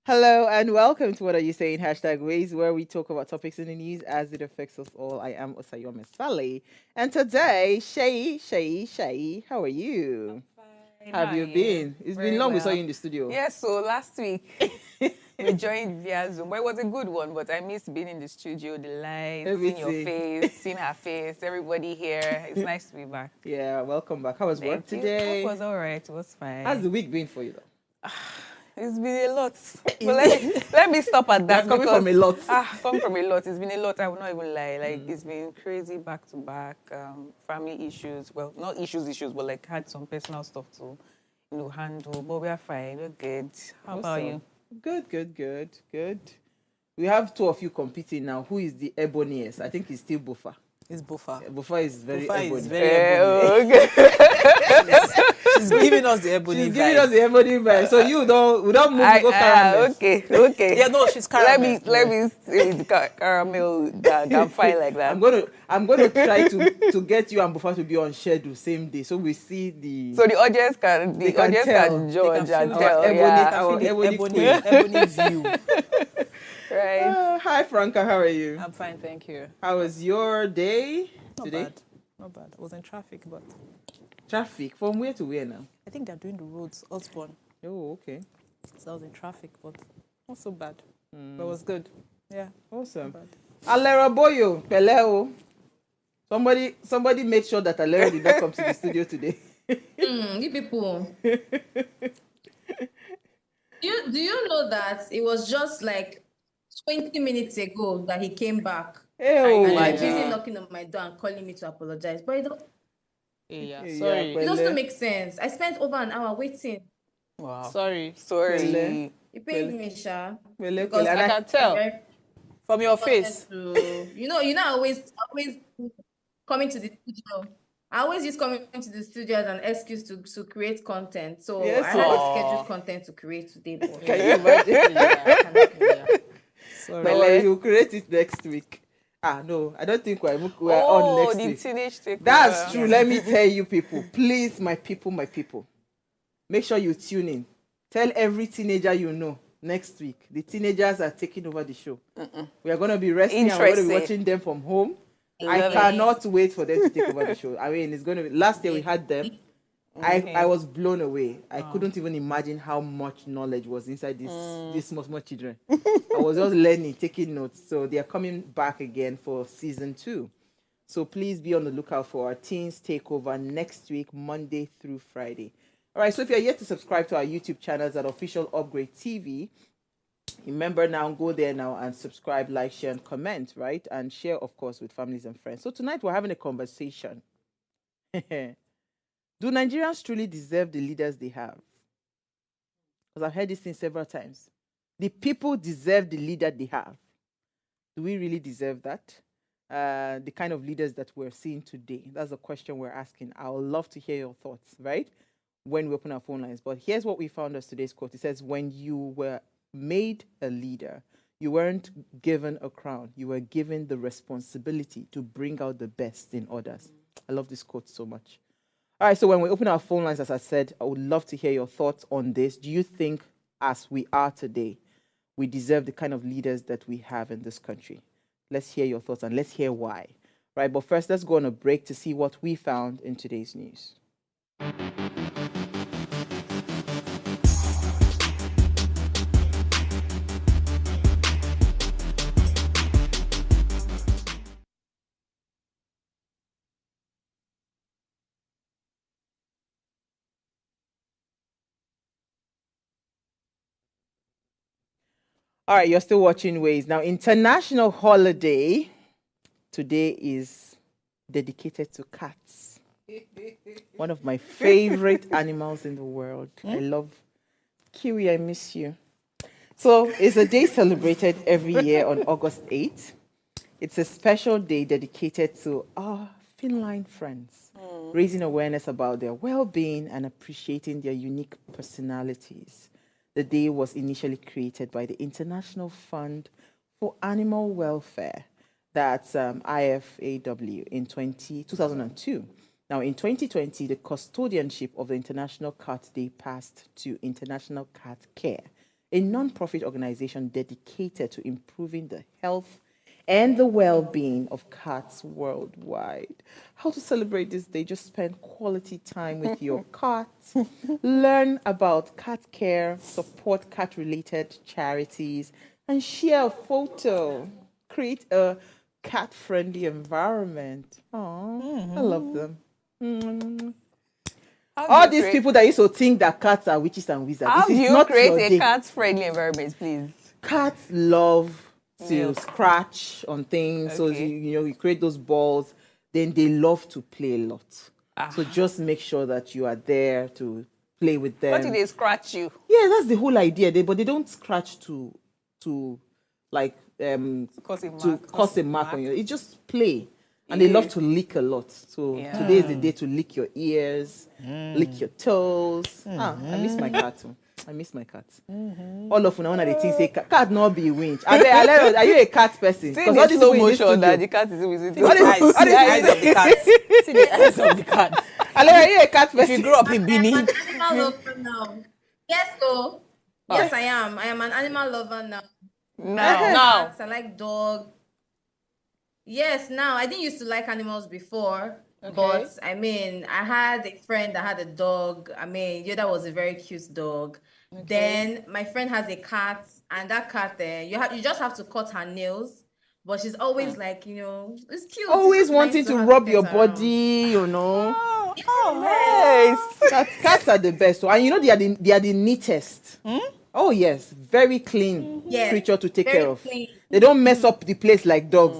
Hello and welcome to What Are You Saying? Hashtag Ways, where we talk about topics in the news as it affects us all. I am Osayome Sally. And today, Shay, how are you? Fine. How How have are you you? been? It's been Very long we saw well. you in the studio. Yes, so last week we joined via Zoom, but it was a good one. But I missed being in the studio, the lights, seeing your Everything. face, seeing her face, everybody here. It's nice to be back. Yeah, welcome back. How was work Thank you. today? Work was all right. It was How's fine. the week been for you though? It's been a lot. But let me stop at that You're coming because from a lot. come from a lot. It's been a lot. I will not even lie. Like it's been crazy back to back. Family issues. Well, not issues, but like had some personal stuff to, handle. But we are fine. We're good. How about you? Good. We have two of you competing now. Who is the eboniest? I think it's still Bufa. It's Bufa. Bufa is very Bufa ebony. is very ebony. Okay. She's giving us the ebony She's vibe. giving us the ebony vibe. So we don't move, we go caramel. Okay. Yeah, no, she's caramel. Let me say the caramel that can fight like that. I'm gonna try to get you and Bufa to be on schedule same day, so we see the. So the audience can can tell. can judge They can and feel tell. our Yeah. our The ebony ebony, queen. ebony view. Right. Hi Franca, how are you? I'm fine, thank you. How was your day Not today? bad. Not bad. I was in traffic, but Traffic from where to where now? I think they're doing the roads, Osborne. Oh, okay, So I was in traffic, but not so bad. But it was good. Yeah, awesome. not bad. Alera Boyo, Peleo. Somebody made sure that Alera did not come to the studio today. You people. Do you know that it was just like 20 minutes ago that he came back Oh, and my he's busy God. knocking on my door and calling me to apologize? But Yeah, Yeah, sorry. it doesn't Pele. make sense. I spent over an hour waiting. Wow. Sorry. Sorry. You paid me, Sha. Pele, Because Pele. And I can tell very from your wanted face. to, always coming to the studio. I always use coming to the studio as an excuse to create content. So Yes, I so- had a Aw. scheduled content to create today, but Can you imagine? Yeah. Sorry. Don't worry, he'll create it next week. No, I don't think we're on Oh, next the week. teenage takeover. That's true. Let me tell you, people. Please, my people. Make sure you tune in. Tell every teenager you know next week. The teenagers are taking over the show. We are going to be resting and we're going to be Interesting. watching them from home. I Love it. cannot wait for them to take over the show. I mean, it's going to be. Last year we had them. I was blown away. I couldn't even imagine how much knowledge was inside these small children. I was just learning, taking notes. So they are coming back again for season 2. So please be on the lookout for our Teens Takeover next week, Monday through Friday. All right, so if you're yet to subscribe to our YouTube channels at Official Upgrade TV, remember now, go there now and subscribe, like, share, and comment, right? And share, of course, with families and friends. So tonight we're having a conversation. Do Nigerians truly deserve the leaders they have? Because I've heard this thing several times. The people deserve the leader they have. Do we really deserve that? The kind of leaders that we're seeing today? That's the question we're asking. I would love to hear your thoughts, right? When we open our phone lines. But here's what we found as today's quote. It says, when you were made a leader, you weren't given a crown. You were given the responsibility to bring out the best in others. I love this quote so much. All right, so when we open our phone lines, as I said, I would love to hear your thoughts on this. Do you think, as we are today, we deserve the kind of leaders that we have in this country? Let's hear your thoughts and let's hear why. Right, but first, let's go on a break to see what we found in today's news. All right, you're still watching Ways. Now, international holiday today is dedicated to cats. One of my favorite animals in the world. I love Kiwi, I miss you. So it's a day celebrated every year on August 8th. It's a special day dedicated to our feline friends, raising awareness about their well-being and appreciating their unique personalities. The day was initially created by the International Fund for Animal Welfare, that's IFAW, in 2002. Now, in 2020, the custodianship of the International Cat Day passed to International Cat Care, a non-profit organization dedicated to improving the health and the well-being of cats worldwide. How to celebrate this day? Just spend quality time with your cat, learn about cat care, support cat-related charities, and share a photo. Create a cat-friendly environment. Oh, I love them. All these people that used to think that cats are witches and wizards. How This do is you not create your a day. cat-friendly environment, please? Cats love to Milk. scratch on things, so Okay. you create those balls. Then they love to play a lot. So just make sure that you are there to play with them. What if they scratch you? Yeah, that's the whole idea. But they don't scratch to like Cause a to mark. cause a mark on you. It's just play. And they love to lick a lot. So Yeah. today is the day to lick your ears, lick your toes. I miss my cat too. I miss my cat. All of one of the things say cat not be winch. Are you a cat person? See all the these slow people in this motion that studio. the cat is with See the eyes of the cat. See the eyes of the cat. Ale, are you a cat If you person? grew up in I'm Benin, an animal lover now. Yes, so yes, I am. I am an animal lover now. now. Cats, I like dogs. Yes, now I didn't used to like animals before, but I mean, I had a friend that had a dog. I mean, yeah, that was a very cute dog. Then my friend has a cat, and that cat there, you just have to cut her nails, but she's always like, it's cute. It's Always just wanting nice to have a rub your pet around. body, Yes. Cats are the best. So, and they are the neatest. Oh yes, very clean Yes, creature to take very care of. clean. They don't mess up the place like dogs.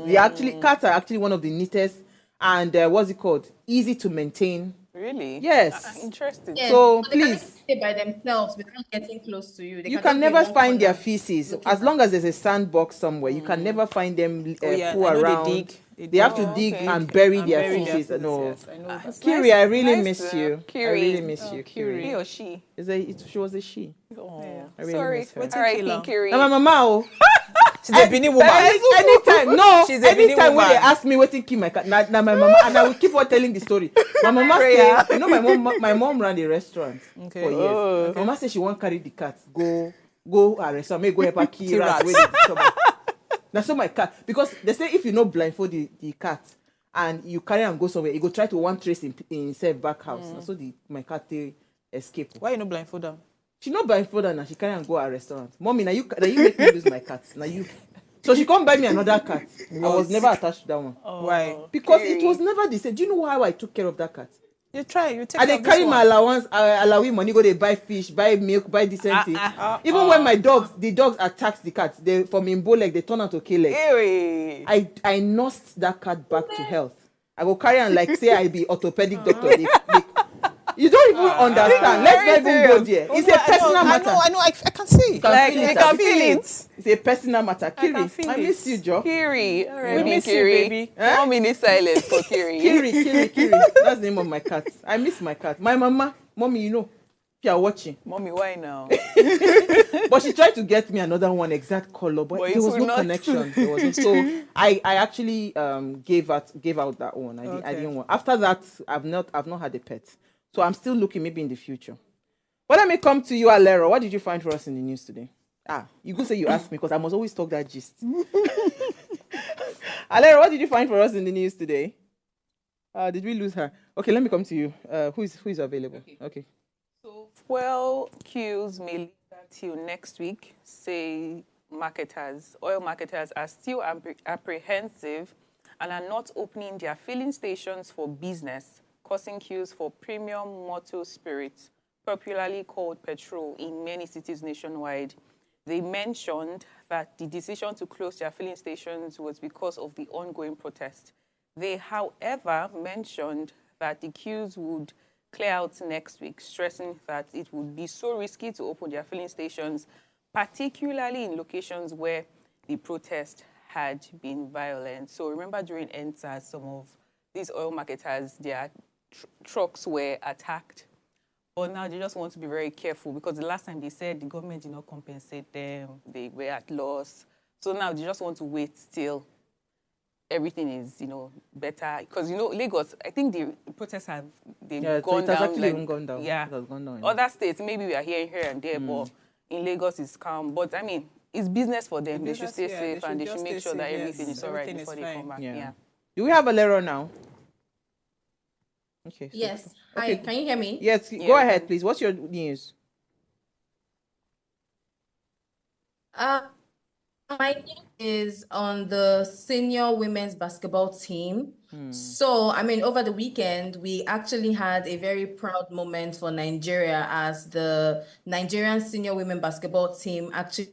Cats are actually one of the neatest and what's it called? Easy to maintain. Really? Yes. Interesting. Yes, So, but they can please. stay by themselves without getting close to you. They You just can be never in one find their corner feces looking as long as there's a sandbox somewhere. You can never find them Oh, yeah, poo I know they around. dig. They have to Oh, dig okay. and bury and their bury their feces. feces, No, yes, I know that. It's Kiri, nice- I really nice miss to- you. I Kiri. really miss you, He Kiri. or she? She was a she. Oh, I really sorry. miss her. All right, Kill her. Kiri. Now my mama, oh. She's a Benin woman. Anytime, no. She's a Benin Anytime when they woman. ask me what to keep my cat, now my mama, and I will keep on telling the story. My mama say, my mom ran a restaurant Okay. for years. Oh. My mama say she won't carry the cat. Go a restaurant, make go help her kill Kill rats. rats. Now so my cat, because they say if you no blindfold the cat and you carry and go somewhere, you go try to one trace in himself back house. Now so my cat they escape. Why you no blindfold her? She no blindfold her now. She carry and go a restaurant. Mommy, now you make me lose my cat. Now you. So she come buy me another cat. I was never attached to that one Why? because it was never the same. Do you know how I took care of that cat? You try. You take I care dey of this carry my one. allowance, allowing money go dey buy fish, buy milk, buy decent thing. Even when the dogs attacked the cat, they from in bow leg they turn out to kill leg. Ew. I nursed that cat back to health. I go carry and like say I be orthopedic doctor. You don't even understand. Let's not even go there. It's a personal matter. I know. I can see. You can Like, feel you it, can abi? feel it. It's a personal matter. Kiri, can feel I miss it. you, Joe. Kiri. All right, We miss you, Kiri. baby. 1 minute silence for Kiri. Kiri. That's the name of my cat. I miss my cat. My mama, mommy, if you are watching. Mommy, why now? But she tried to get me another one exact color, but But there it was will no not. connection. There wasn't. So I actually gave out that one. I Okay. didn't want. After that, I've not had a pet. So I'm still looking maybe in the future. But let me come to you, Alero. What did you find for us in the news today? You go say you asked me because I must always talk that gist. Alero, what did you find for us in the news today? Did we lose her? Okay, let me come to you. Who is available? Okay. So fuel queues may lead till next week, say oil marketers are still apprehensive and are not opening their filling stations for business, causing queues for premium motor spirits, popularly called petrol, in many cities nationwide. They mentioned that the decision to close their filling stations was because of the ongoing protest. They, however, mentioned that the queues would clear out next week, stressing that it would be so risky to open their filling stations, particularly in locations where the protest had been violent. So remember during ENSAS, some of these oil marketers, their trucks were attacked. But now they just want to be very careful because the last time they said the government did not compensate them, they were at loss. So now they just want to wait till everything is, better. Because, Lagos, I think the protests have Yeah, gone it has down. actually even gone down. Yeah. It has gone down. Other states, maybe we are here and there, but in Lagos is calm. But I mean, it's business for them. They should business, stay yeah, safe they and they should should just make stay sure that safe, everything yes. is all right Everything is before they come fine. back. Yeah. Yeah. Do we have a Lero now? Okay. So, Yes. Hi, okay. can you hear me? Yes. Yeah, Go we ahead, can. please. What's your news? Uh, my news is on the senior women's basketball team. So, I mean, over the weekend, we actually had a very proud moment for Nigeria as the Nigerian senior women basketball team actually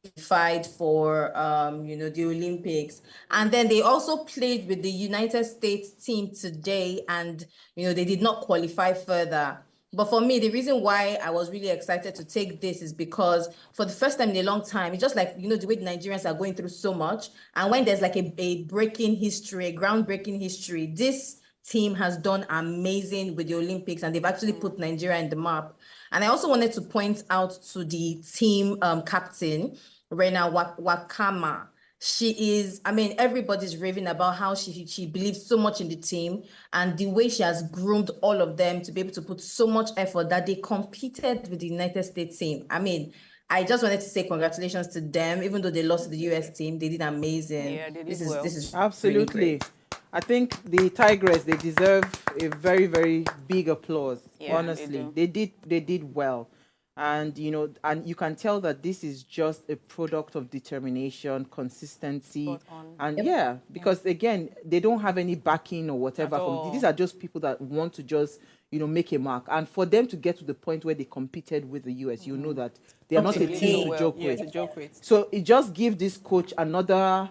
qualified for the Olympics. And then they also played with the United States team today, and they did not qualify further. But for me, the reason why I was really excited to take this is because for the first time in a long time, it's just like, the way the Nigerians are going through so much. And when there's like a breaking history, a groundbreaking history, this team has done amazing with the Olympics, and they've actually put Nigeria in the map. And I also wanted to point out to the team captain, Rena Wakama. She is, I mean, everybody's raving about how she believes so much in the team and the way she has groomed all of them to be able to put so much effort that they competed with the United States team. I mean, I just wanted to say congratulations to them, even though they lost to the US team, they did amazing. Yeah, they This did is well. this is really Absolutely. great. I think the Tigress, they deserve a very, very big applause. Yeah, they honestly, do. they did well. And and you can tell that this is just a product of determination, consistency, Spot on. and Yep. yeah, because again, they don't have any backing or whatever At from all. these are just people that want to just make a mark. And for them to get to the point where they competed with the US, you know that they are not a They did so team to well. joke Yeah, with. to joke with. So it just gives this coach another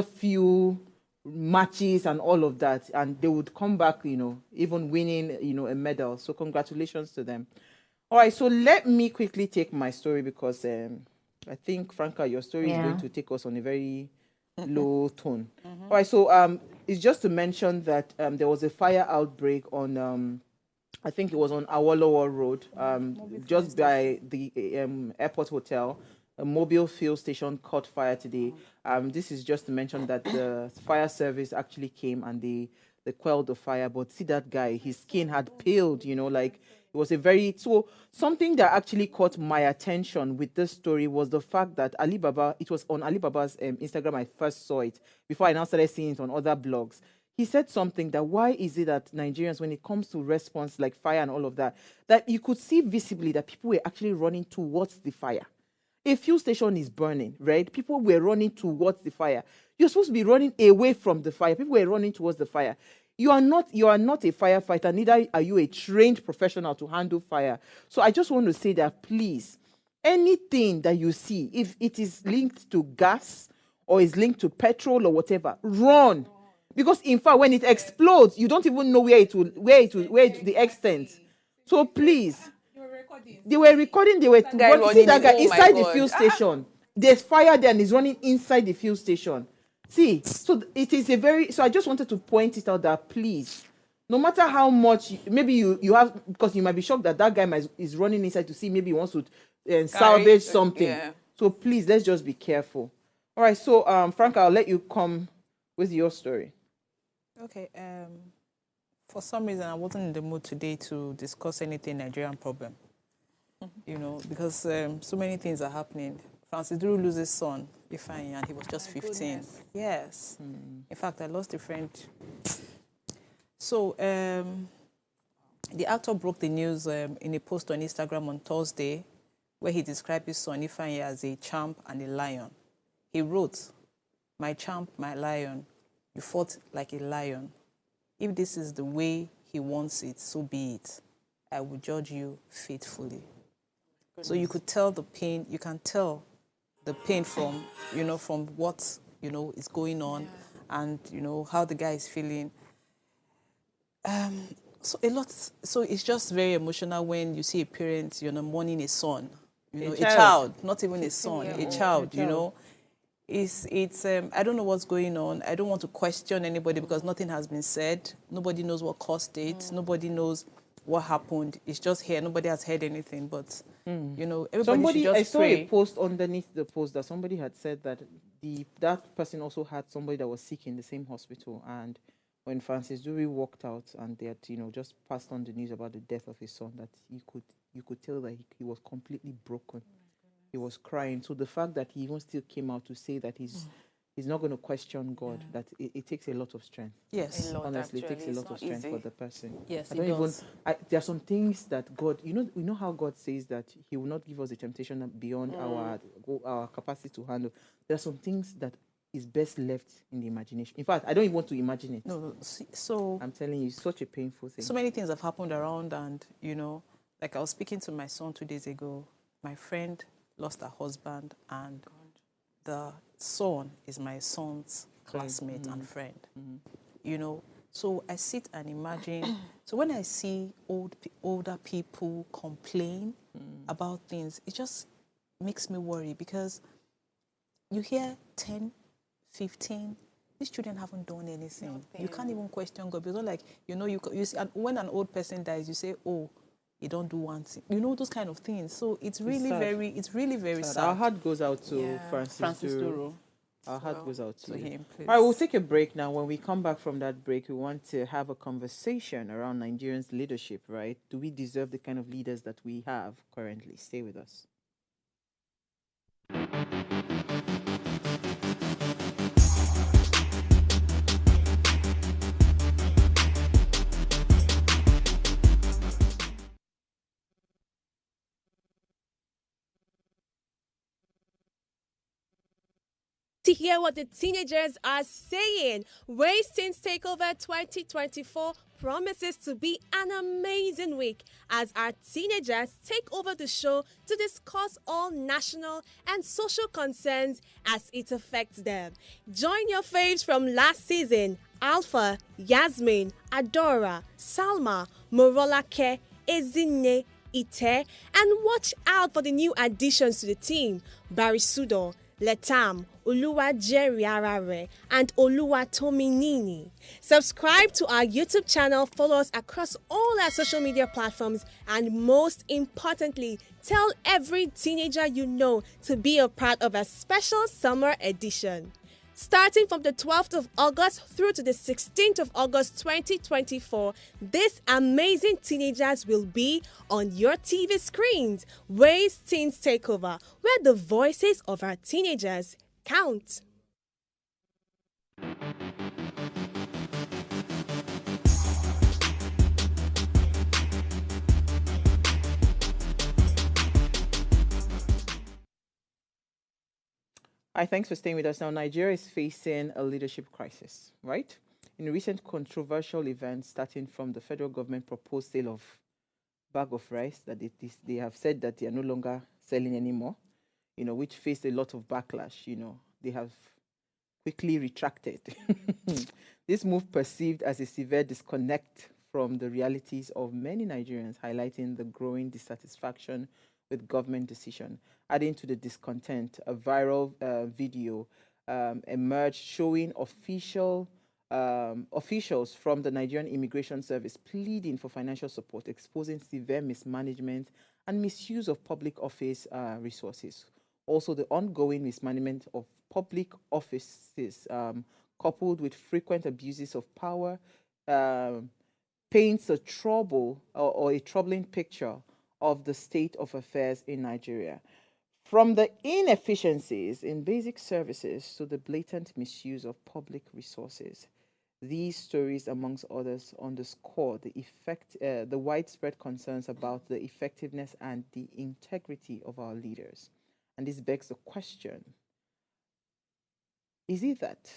few matches and all of that, and they would come back, even winning, a medal. So congratulations to them. All right, so let me quickly take my story because I think, Franca, your story is going Yeah. to take us on a very low tone. All right, so it's just to mention that there was a fire outbreak on I think it was on Awolowo Road, just by the airport hotel. A mobile fuel station caught fire today. This is just to mention that the fire service actually came and they quelled the fire. But see that guy, his skin had peeled, like it was a very so something that actually caught my attention with this story was the fact that Alibaba, it was on Alibaba's Instagram I first saw it before I now started seeing it on other blogs. He said something that why is it that Nigerians, when it comes to response like fire and all of that, that you could see visibly that people were actually running towards the fire. A fuel station is burning, right? People were running towards the fire. You're supposed to be running away from the fire. People were running towards the fire. You are not a firefighter, neither are you a trained professional to handle fire. So I just want to say that please, anything that you see, if it is linked to gas or is linked to petrol or whatever, run. Because in fact, when it explodes, you don't even know where the extent. So please, they were recording. They were guy see running that in. guy Oh my inside the God. fuel station. There's fire there, and he's running inside the fuel station. See, so it is a very. So I just wanted to point it out that please, no matter how much, maybe you have, because you might be shocked that guy is running inside to see maybe he wants to salvage something. Yeah. So please, let's just be careful. All right, so Frank, I'll let you come with your story. Okay. For some reason, I wasn't in the mood today to discuss anything Nigerian problem. Because so many things are happening. Francis Duru loses his son, Ifeanyi, and he was just 15. Goodness. Yes. In fact, I lost a friend. So the actor broke the news in a post on Instagram on Thursday, where he described his son Ifeanyi as a champ and a lion. He wrote, "My champ, my lion, you fought like a lion. If this is the way he wants it, so be it. I will judge you faithfully." Goodness. So you could tell the pain. You can tell the pain from from what is going on, and how the guy is feeling. So it's just very emotional when you see a parent mourning a son, a child, not even a son, a child. It's I don't know what's going on. I don't want to question anybody because nothing has been said. Nobody knows what caused it. Nobody knows what happened. It's just here. Nobody has heard anything. But everybody should just I saw pray. a post underneath the post that somebody had said that that person also had somebody that was sick in the same hospital, and when Francis Duri walked out and they had just passed on the news about the death of his son, that you could tell that he was completely broken. he was crying. So the fact that he even still came out to say that he's not going to question God, that it takes a lot of strength. Yes. A lot, Honestly, it takes a actually. lot It's of not strength easy. for the person. Yes, I it don't even. does. There are some things that God, you know how God says that He will not give us a temptation beyond our capacity to handle. There are some things that is best left in the imagination. In fact, I don't even want to imagine it. No, so I'm telling you, it's such a painful thing. so many things have happened around, and like I was speaking to my son 2 days ago. My friend lost her husband, and the son is my son's classmate and friend. So I sit and imagine. So when I see older people complain about things, it just makes me worry, because you hear 10, 15, these children haven't done anything. You can't even question God, because like, you see, and when an old person dies, you say, oh, you don't do one thing. Those kind of things. So it's really very sad. Our heart goes out to Francis Duro. Our heart goes out to you. him, please. All right, we'll take a break now. When we come back from that break, we want to have a conversation around Nigerians' leadership, right? Do we deserve the kind of leaders that we have currently? Stay with us. To hear what the teenagers are saying, Ways Teens Takeover 2024 promises to be an amazing week as our teenagers take over the show to discuss all national and social concerns as it affects them. Join your faves from last season: Alpha, Yasmin, Adora, Salma, Morolake, Ezinne, Ite, and watch out for the new additions to the team: Barisudo, Letam, Oluwajeriarare, and Oluwatominini. Subscribe to our YouTube channel, follow us across all our social media platforms, and most importantly, tell every teenager you know to be a part of a special summer edition. Starting from the 12th of August through to the 16th of August 2024, these amazing teenagers will be on your TV screens. Ways Teens Takeover, where the voices of our teenagers count. Hi, thanks for staying with us. Now, Nigeria is facing a leadership crisis, right? In a recent controversial event, starting from the federal government proposed sale of bag of rice that they have said that they are no longer selling anymore, which faced a lot of backlash. They have quickly retracted. This move perceived as a severe disconnect from the realities of many Nigerians, highlighting the growing dissatisfaction with government decision. Adding to the discontent, a viral video emerged showing officials from the Nigerian Immigration Service pleading for financial support, exposing severe mismanagement and misuse of public office resources. Also, the ongoing mismanagement of public offices, coupled with frequent abuses of power, paints a a troubling picture of the state of affairs in Nigeria. From the inefficiencies in basic services to the blatant misuse of public resources, these stories, amongst others, underscore the widespread concerns about the effectiveness and the integrity of our leaders. And this begs the question: is it that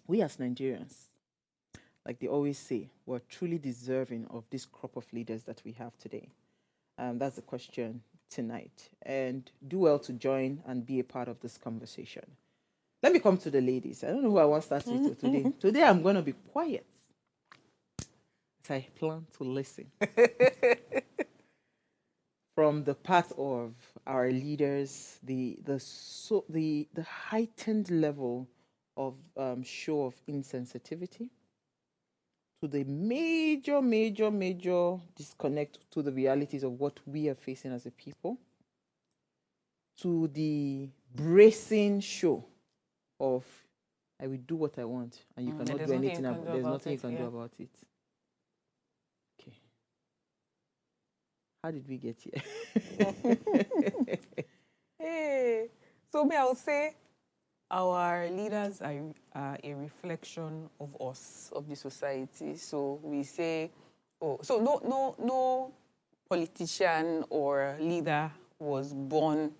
we as Nigerians, like they always say, we're truly deserving of this crop of leaders that we have today? That's the question tonight. And do well to join and be a part of this conversation. Let me come to the ladies. I don't know who I want to start with today. Today I'm going to be quiet, as I plan to listen. From the path of our leaders, the heightened level of show of insensitivity, to the major disconnect to the realities of what we are facing as a people, to the bracing show of I will do what I want and you cannot do anything there's nothing you can do about it. Okay. How did we get here? Hey, so me, I would say our leaders are a reflection of us, of the society. So we say, oh, so no politician or leader was born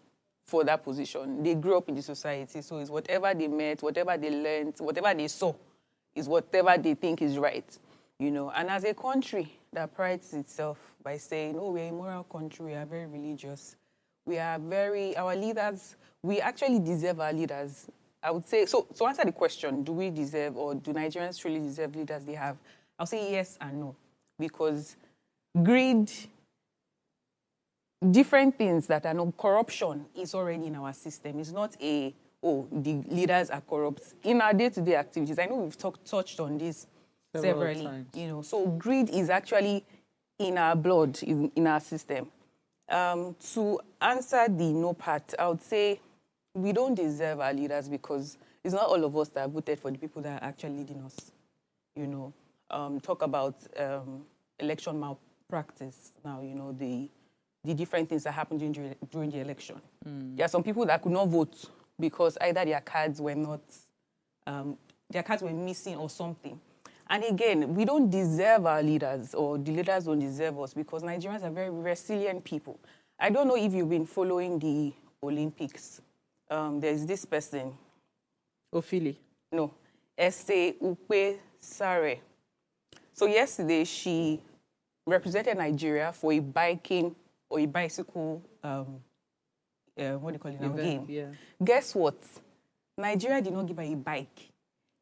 for that position. They grew up in the society, so it's whatever they met, whatever they learned, whatever they saw, is whatever they think is right, you know. And as a country that prides itself by saying, oh, we're a moral country, we are very religious, we are our leaders, we actually deserve our leaders. I would say, so to answer the question, do we deserve, or do Nigerians truly deserve leaders they have? I'll say yes and no. Because greed, different things that are not, corruption is already in our system. It's not the leaders are corrupt. In our day-to-day activities, I know we've touched on this several times. You know, so greed is actually in our blood, in our system. To answer the no part, I would say we don't deserve our leaders because it's not all of us that voted for the people that are actually leading us. You know, talk about election malpractice now, you know, the different things that happened during the election. There are some people that could not vote because either their cards were not, their cards were missing or something. And again, we don't deserve our leaders, or the leaders don't deserve us, because Nigerians are very resilient people. I don't know if you've been following the Olympics. There's this person. Ophili? No. Esther Upe Sare. So yesterday, she represented Nigeria for a biking or a bicycle, what do you call it now, game. Yeah. Guess what? Nigeria did not give her a bike.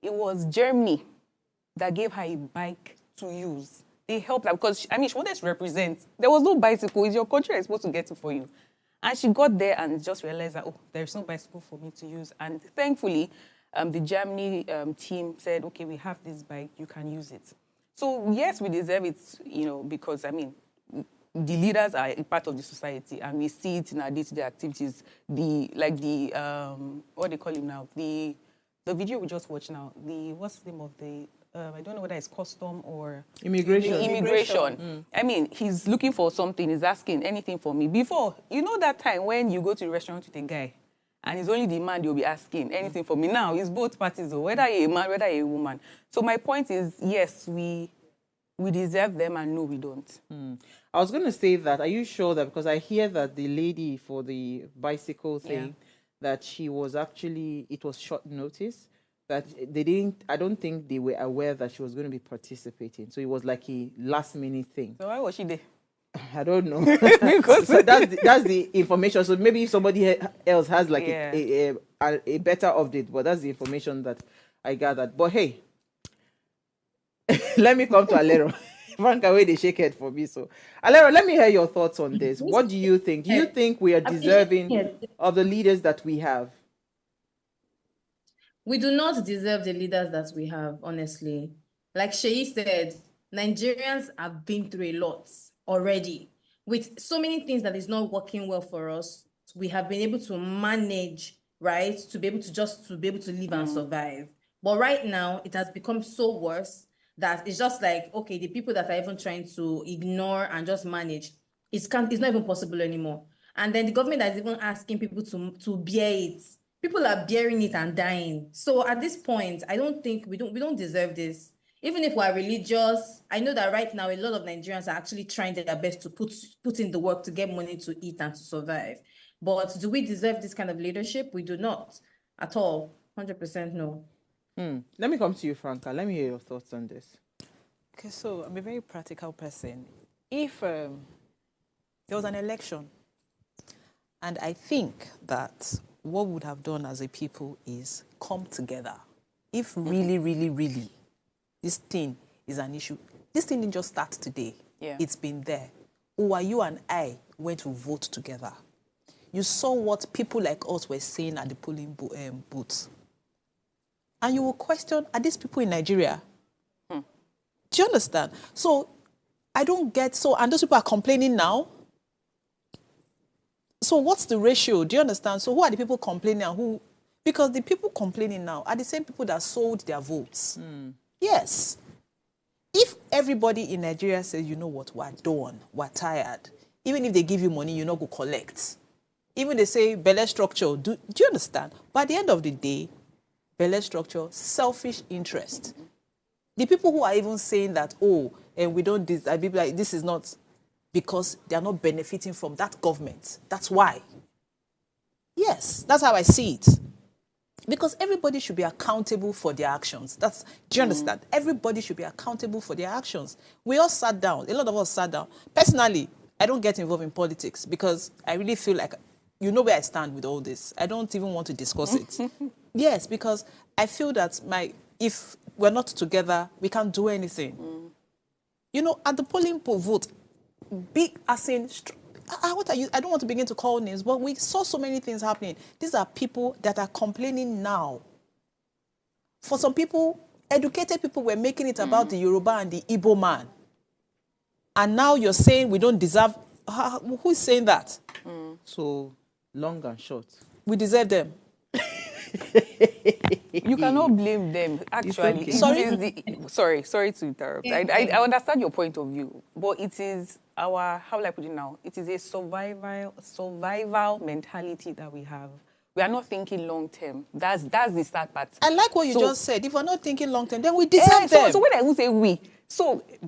It was Germany that gave her a bike to use. They helped her because, she wanted to represent. There was no bicycle. It's your country that's supposed to get it for you. And she got there and just realized that, there's no bicycle for me to use. And thankfully, the Germany team said, okay, we have this bike, you can use it. So yes, we deserve it, you know, because, the leaders are a part of the society, and we see it in our day-to-day activities. What they call him now? The video we just watched now, what's the name of the, I don't know whether it's custom or immigration. He's looking for something, he's asking anything for me. Before, you know that time when you go to a restaurant with a guy, and it's only the man you'll be asking anything for me. Now, it's both parties, though, whether you're a man, whether you're a woman. So my point is, yes, we deserve them, and no, we don't. I was going to say that. Are you sure that, because I hear that the lady for the bicycle thing, that she was actually, it was short notice, that they didn't, I don't think they were aware that she was going to be participating. So it was like a last minute thing. So why was she there? I don't know. Because so that's the information. So maybe if somebody else has like a better update, but that's the information that I gathered. But hey, let me come to Alero. Franca, way they shake head for me. So, Alero, let me hear your thoughts on this. What do you think? Do you think we are deserving of the leaders that we have? We do not deserve the leaders that we have, honestly. Like Sheyi said, Nigerians have been through a lot already. With so many things that is not working well for us, we have been able to manage, right? To be able to live and survive. But right now, it has become so worse that it's just like, okay, the people that are even trying to ignore and just manage, it's not even possible anymore. And then the government is even asking people to bear it. People are bearing it and dying. So at this point, I don't think we don't deserve this. Even if we're religious, I know that right now a lot of Nigerians are actually trying their best to put in the work to get money to eat and to survive. But do we deserve this kind of leadership? We do not at all. 100% no. Let me come to you, Franca. Let me hear your thoughts on this. Okay, so I'm a very practical person. If there was an election, and I think that what we would have done as a people is come together. If really, really, really, this thing is an issue, this thing didn't just start today. Yeah. It's been there. Or you and I went to vote together. You saw what people like us were saying at the polling booths. And you will question, are these people in Nigeria? Do you understand? So I don't get, and those people are complaining now. So what's the ratio? Do you understand? So who are the people complaining and who? Because the people complaining now are the same people that sold their votes. Yes. If everybody in Nigeria says, you know what, we're done, we're tired. even if they give you money, you not go collect. Even they say belle structure, do you understand? But at the end of the day, belle structure, selfish interest. The people who are even saying that, oh, and we don't, I be like, this is not, because they are not benefiting from that government. That's why. Yes, that's how I see it. Because everybody should be accountable for their actions. Do you understand? Everybody should be accountable for their actions. We all sat down. A lot of us sat down. Personally, I don't get involved in politics because I really feel like, you know where I stand with all this. I don't even want to discuss it. Yes, because I feel that if we're not together, we can't do anything. You know, at the polling vote, big as in, what are you? I don't want to begin to call names, but we saw so many things happening. These are people that are complaining now. For some people, educated people were making it about the Yoruba and the Igbo man. And now you're saying we don't deserve. Who's saying that? So, long and short, we deserve them. You cannot blame them, actually. Okay. Sorry to interrupt. I understand your point of view, but it is how will I put it now? It is a survival mentality that we have. We are not thinking long term. That's the sad part. I like what you just said. If we're not thinking long term, then we deserve them. So when I would say we,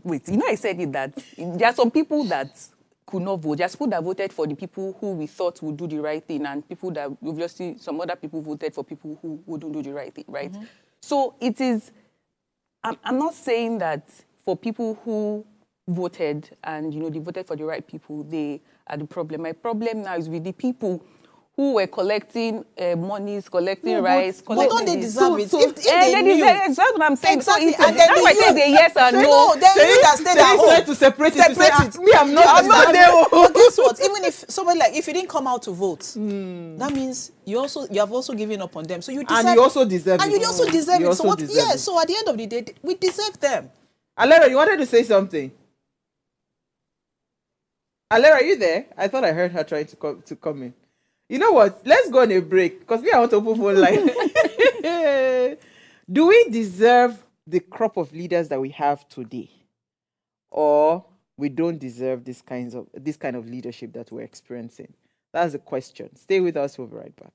wait, I said it that there are some people that could not vote. Just people that voted for the people who we thought would do the right thing, and people that obviously some other people voted for people who wouldn't do the right thing, right? So it is. I'm not saying that for people who voted and they voted for the right people, they are the problem. My problem now is with the people who were collecting monies, collecting rice, collecting. But don't they deserve it? If they knew. That's what I'm saying. Exactly. So that's why I say the yes and no. Then you can stay at home. trying to separate it. Me, I'm I'm not there. But guess what? Even if somebody if you didn't come out to vote, that means you have also given up on them. So you deserve. And you also deserve it. And you also deserve it. So what? Deserve it. So at the end of the day, we deserve them. Alera, you wanted to say something? Alera, are you there? I thought I heard her trying to come in. You know what? Let's go on a break because I want to open phone line. Do we deserve the crop of leaders that we have today, or we don't deserve this kind of leadership that we're experiencing? That's the question. Stay with us. We'll be right back.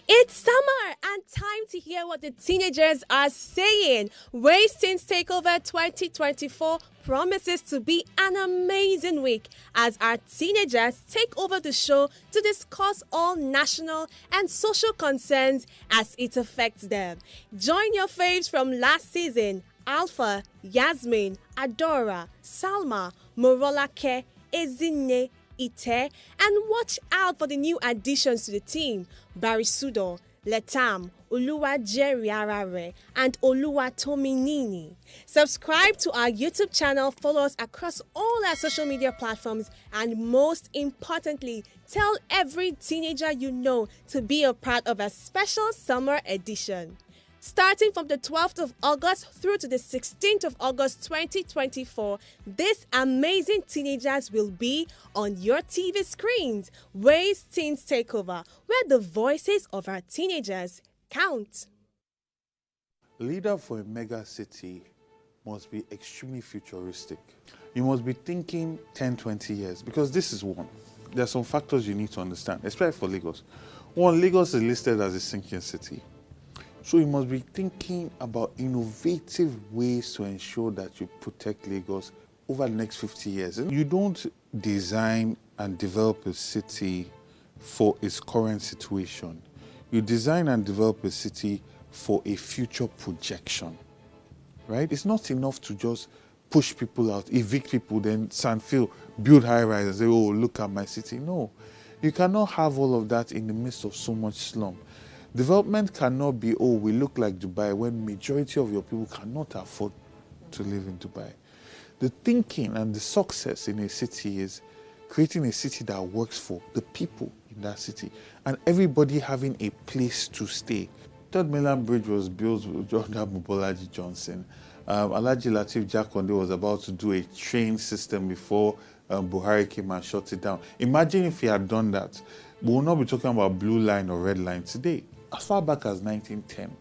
It's summer and time to hear what the teenagers are saying. Wastings Takeover 2024 promises to be an amazing week as our teenagers take over the show to discuss all national and social concerns as it affects them. Join your faves from last season: Alpha, Yasmin, Adora, Salma, Morolake, Ezine, Ite, and watch out for the new additions to the team: Barisudo, Letam, Oluwajeriarare, and Oluwatominini. Subscribe to our YouTube channel, follow us across all our social media platforms, and most importantly, tell every teenager you know to be a part of a special summer edition. Starting from the 12th of August through to the 16th of August 2024, these amazing teenagers will be on your TV screens. Ways Teens Takeover, where the voices of our teenagers count. A leader for a mega city must be extremely futuristic. You must be thinking 10, 20 years, because this is one. There are some factors you need to understand, especially for Lagos. One, Lagos is listed as a sinking city. So you must be thinking about innovative ways to ensure that you protect Lagos over the next 50 years. You don't design and develop a city for its current situation. You design and develop a city for a future projection, right? It's not enough to just push people out, evict people, then Sandfield, build high-rise and say, oh, look at my city. No, you cannot have all of that in the midst of so much slum. Development cannot be, oh, we look like Dubai, when majority of your people cannot afford to live in Dubai. The thinking and the success in a city is creating a city that works for the people in that city and everybody having a place to stay. Third Mainland Bridge was built with Jordan Mobolaji Johnson Alhaji Lateef Jakonde was about to do a train system before Buhari came and shut it down. Imagine if he had done that. We will not be talking about blue line or red line today. As far back as 1910,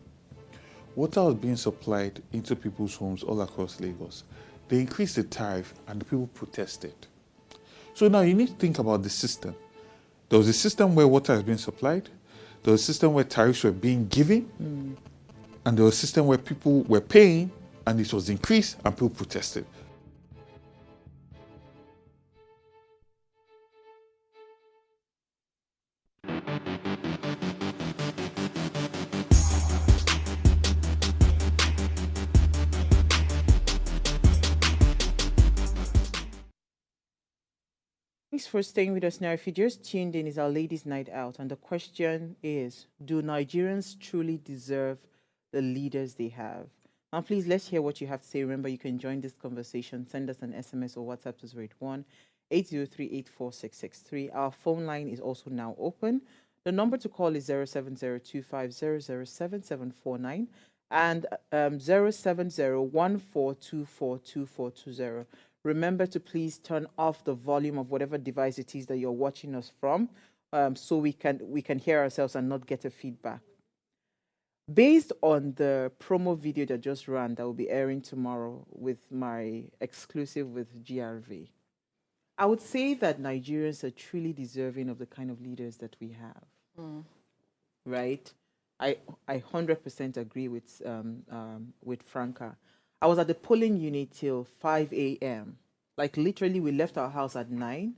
water was being supplied into people's homes all across Lagos. They increased the tariff and the people protested. So now you need to think about the system. There was a system where water is being supplied. There was a system where tariffs were being given. And there was a system where people were paying and it was increased and people protested. Thanks for staying with us now. If you just tuned in, it's our ladies' night out, and the question is, do Nigerians truly deserve the leaders they have? Now, please, let's hear what you have to say. Remember, you can join this conversation. Send us an SMS or WhatsApp to 081-803-84663. Our phone line is also now open. The number to call is 07025007749 and 07014242420. Remember to please turn off the volume of whatever device it is that you're watching us from, so we can hear ourselves and not get a feedback. Based on the promo video that just ran, that will be airing tomorrow with my exclusive with GRV, I would say that Nigerians are truly deserving of the kind of leaders that we have. Right? I 100% agree with Franca. I was at the polling unit till 5 a.m. Like literally, we left our house at 9.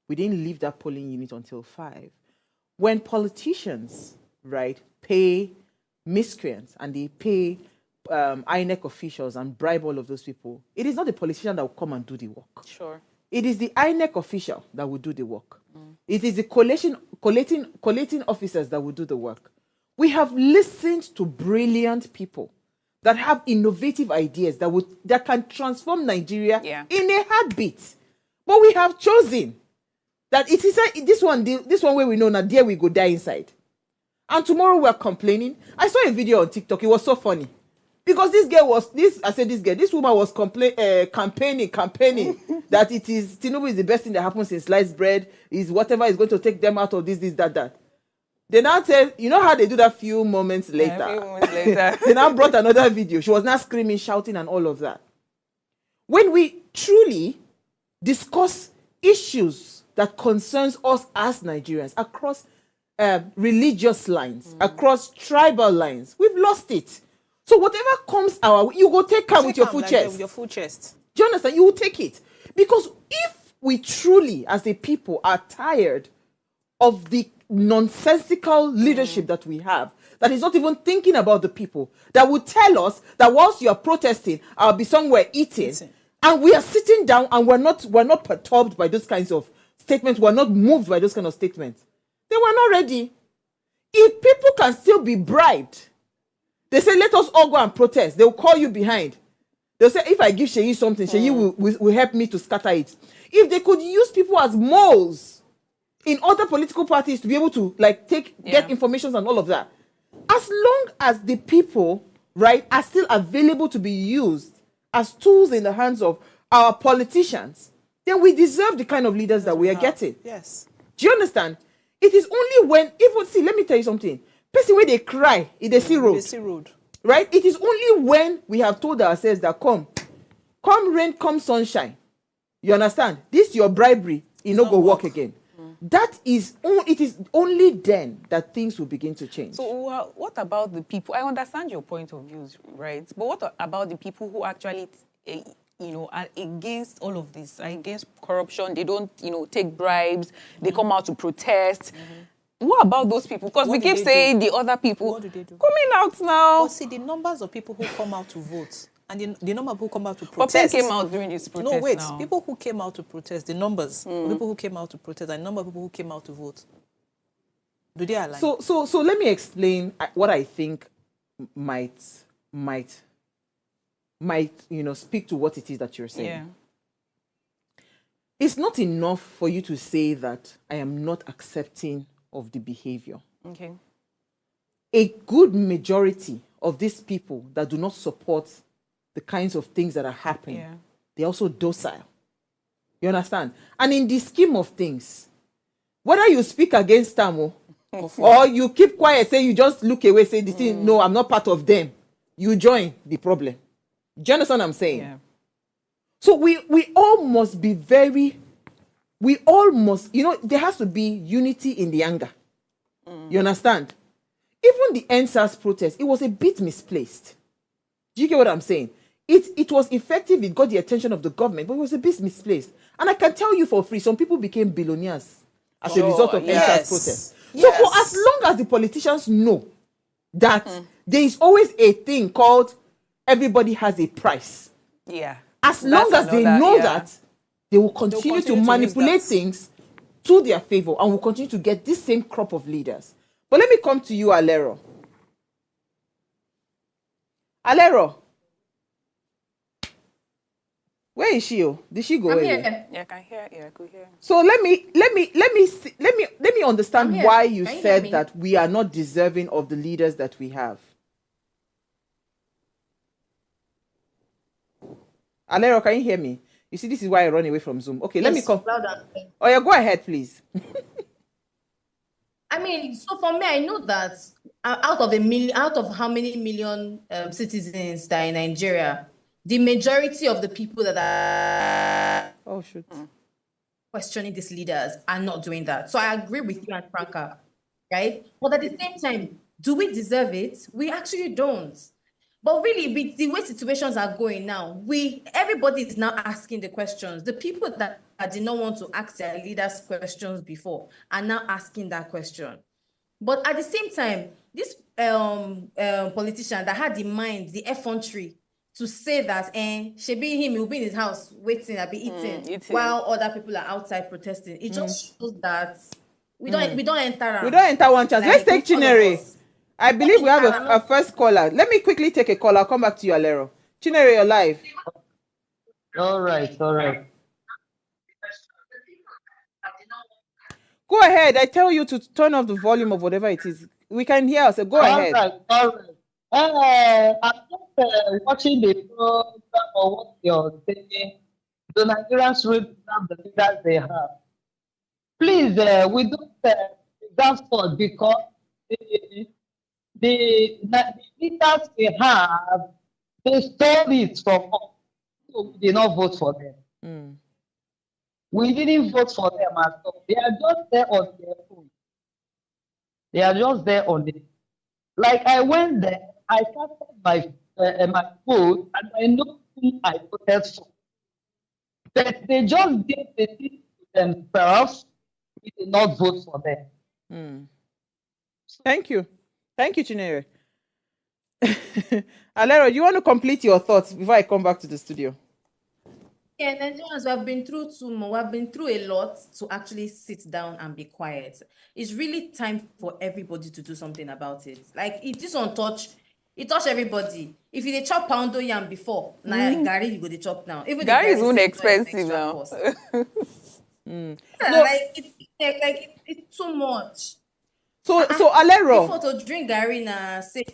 We didn't leave that polling unit until 5. When politicians, right, pay miscreants and they pay INEC officials and bribe all of those people, it is not the politician that will come and do the work. Sure. It is the INEC official that will do the work. It is the collating officers that will do the work. We have listened to brilliant people that have innovative ideas that can transform Nigeria in a heartbeat. But we have chosen that it is this one where we know now, there we go die inside. And tomorrow we are complaining. I saw a video on TikTok. It was so funny. Because this woman was campaigning that it is Tinubu is the best thing that happens in sliced bread, is whatever is going to take them out of this, that. They now tell, you know how they do that few moments later? Yeah, a few moments later. They now brought another video. She was now screaming, shouting, and all of that. When we truly discuss issues that concerns us as Nigerians across religious lines, across tribal lines, we've lost it. So whatever comes our way, you go take care with your full chest. With your full chest. Do you understand? You will take it. Because if we truly, as a people, are tired of the nonsensical leadership that we have, that is not even thinking about the people, that would tell us that whilst you are protesting, I'll be somewhere eating. And we are sitting down and we're not perturbed by those kinds of statements. We're not moved by those kind of statements. They were not ready. If people can still be bribed, they say, let us all go and protest. They'll call you behind. They'll say, if I give Sheyi something, Sheyi will help me to scatter it. If they could use people as moles in other political parties to be able to get information and all of that, as long as the people, right, are still available to be used as tools in the hands of our politicians, then we deserve the kind of leaders that we are getting. Yes. Do you understand? It is only when, let me tell you something. Person where they cry, if they see road. They see road. Right? It is only when we have told ourselves that come rain, come sunshine. You understand? This your bribery, it no go work again. It is only then that things will begin to change. So what about the people? I understand your point of views, right? But what about the people who actually, are against all of this, are against corruption? They don't, take bribes. They come out to protest. What about those people? Because we keep saying the other people. What do they do? Coming out now. But see, the numbers of people who come out to vote and the number of people who come out to But protest. people came out during this protest. No, wait. Now. People who came out to protest, the numbers of people who came out to protest and the number of people who came out to vote. Do they align? So let me explain what I think might speak to what it is that you're saying. Yeah. It's not enough for you to say that I am not accepting of the behavior. Okay. A good majority of these people that do not support the the kinds of things that are happening. Yeah. They're also docile. You understand? And in the scheme of things, whether you speak against them or you keep quiet, say you just look away, say this thing, no, I'm not part of them, you join the problem. Do you understand what I'm saying? Yeah. So we all must be we all must, there has to be unity in the anger. You understand? Even the NSAS protest, it was a bit misplaced. Do you get what I'm saying? It was effective, it got the attention of the government, but it was a bit misplaced. And I can tell you for free, some people became billionaires as a result of NSAS protest. So for as long as the politicians know that there is always a thing called everybody has a price. Yeah. As long as they know that, they will continue to manipulate things to their favor and will continue to get this same crop of leaders. But let me come to you, Alero. Alero. Where is she? Did she go away? Here. Yeah, I can hear. Yeah, I could hear. So let me understand why you Can you said hear me? that we are not deserving of the leaders that we have. Alero, can you hear me? You see, this is why I run away from Zoom. Okay, let me come. Loud and clear. Oh, yeah, go ahead, please. I mean, so for me, I know that out of how many million citizens that are in Nigeria, the majority of the people that are Oh, shoot. questioning these leaders are not doing that. So I agree with you and Franca, right? But at the same time, do we deserve it? We actually don't. But really, with the way situations are going now, everybody is now asking the questions. The people that did not want to ask their leaders questions before are now asking that question. But at the same time, this politician that had in mind the effrontery to say that Shebi him will be in his house waiting, I'll be eating while other people are outside protesting. It just shows that we don't enter. We don't enter one chance. Let's take Chinere. I believe we have a first caller. Let me quickly take a call. I'll come back to you, Alero. Chinere, you're live. All right. Go ahead. I tell you to turn off the volume of whatever it is. We can hear us. So go ahead. All right. I'm just watching the program or what you're saying. The Nigerians really deserve the leaders they have. Please, we don't deserve for because the leaders we have, they stole it from us. So we did not vote for them. We didn't vote for them at all. They are just there on their own. They are just there on the. Like I went there, I started my vote, and I know who I voted for. But they just gave the thing to themselves. We did not vote for them. Thank you, Chinere. Alero, do you want to complete your thoughts before I come back to the studio? Yeah, Nigerians, we have been through too much. We have been through a lot to actually sit down and be quiet. It's really time for everybody to do something about it. Like it is on touch. It touch everybody. If you dey chop poundo yam before, now Gary you go dey chop now. Even Gary is the even is expensive extra now. cost. Like it's too much. So Alero, Before to drink Gary na say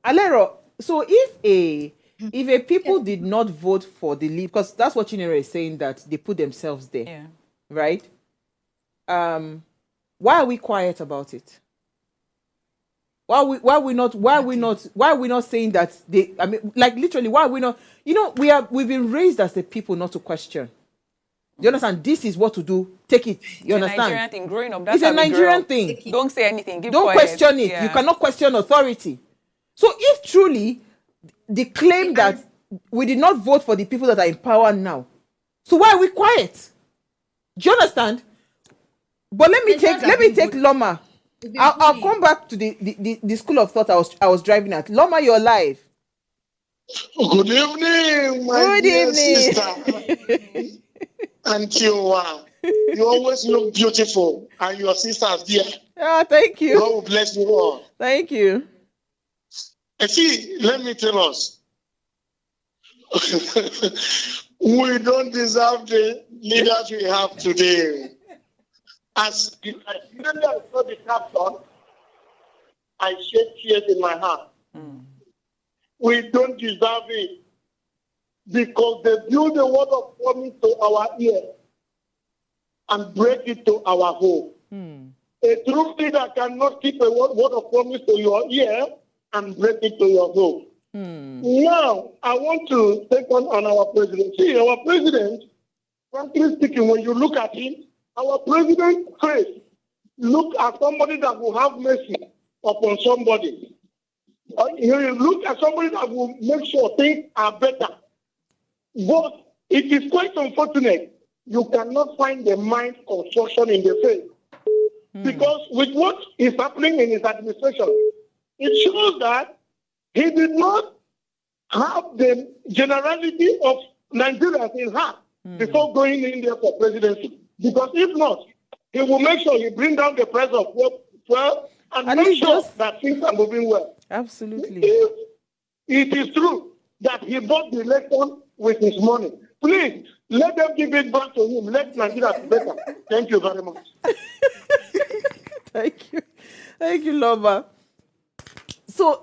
Alero, so if a people did not vote for the lead, because that's what Chinere is saying, that they put themselves there, Yeah. right? Why are we quiet about it? Why are we not saying that they? I mean, like literally, why are we not? We've been raised as the people not to question. Do you understand? This is what to do. Take it. You understand? It's a Nigerian thing. Growing up, that's It's a how we grew Nigerian up. thing. Don't say anything. Keep Don't quiet. question it. Yeah. You cannot question authority. So if truly they claim that we did not vote for the people that are in power now, so why are we quiet? Do you understand? But let me take Loma. I'll come back to the school of thought I was driving at. Loma, you're live. Good evening, my dear sister. Antioa, you always look beautiful, and your sister's there. Oh, thank you. God will bless you all. Thank you. See, let me tell us, we don't deserve the leaders we have today. As I saw the caption, I shed tears in my heart. We don't deserve it. because they build the word of promise to our ear and break it to our home. A true leader cannot keep a word of promise to your ear and break it to your home. Now, I want to take on our president. See, our president, frankly speaking, when you look at him, our president face look at somebody that will have mercy upon somebody. You look at somebody that will make sure things are better. But it is quite unfortunate you cannot find the mind construction in the faith. Because with what is happening in his administration, it shows that he did not have the generality of Nigerians in heart before going in there for presidency. Because if not, he will make sure he bring down the price of well and make sure that things are moving well. Absolutely. If it is true that he bought the election with his money, please let them give it back to him. Let Nigeria be better. Thank you very much. Thank you, Lover. So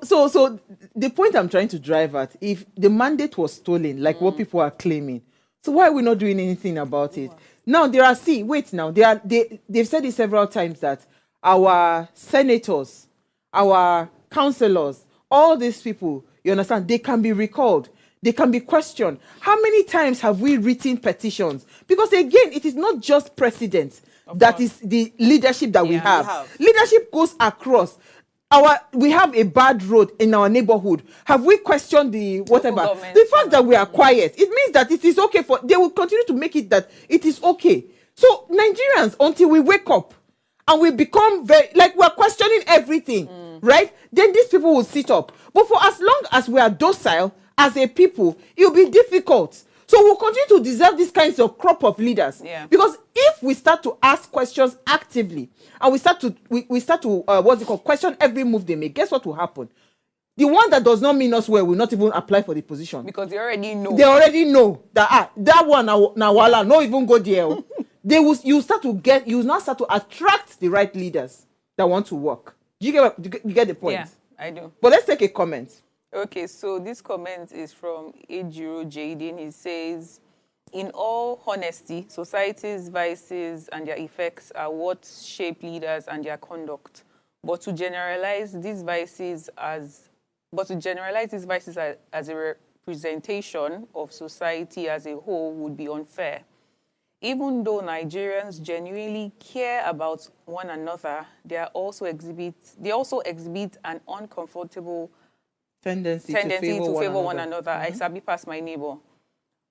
the point I'm trying to drive at, if the mandate was stolen, like what people are claiming, so why are we not doing anything about it? Now they've said it several times that our senators, our councillors, all these people, you understand, they can be recalled. They can be questioned. How many times have we written petitions? Because again, it is not just president that is the leadership that we have. Leadership goes across. We have a bad road in our neighborhood. Have we questioned the whatever? The fact that we are quiet, it means that it is okay they will continue to make it that it is okay. So Nigerians, until we wake up and we become very, like we're questioning everything, right? Then these people will sit up. But for as long as we are docile as a people, it will be difficult. So we'll continue to deserve these kinds of crop of leaders. Yeah. Because if we start to ask questions actively and we start to question every move they make, guess what will happen? The one that does not mean us well will not even apply for the position. Because they already know. They already know that that one now wala no even go there. You now start to attract the right leaders that want to work. Do you get the point? Yeah, I do. But let's take a comment. Okay, so this comment is from Ejiro Jaden. He says, in all honesty, society's vices and their effects are what shape leaders and their conduct. But to generalize these vices as a representation of society as a whole would be unfair. Even though Nigerians genuinely care about one another, they also exhibit an uncomfortable tendency to favor one another. I sabi pass my neighbor.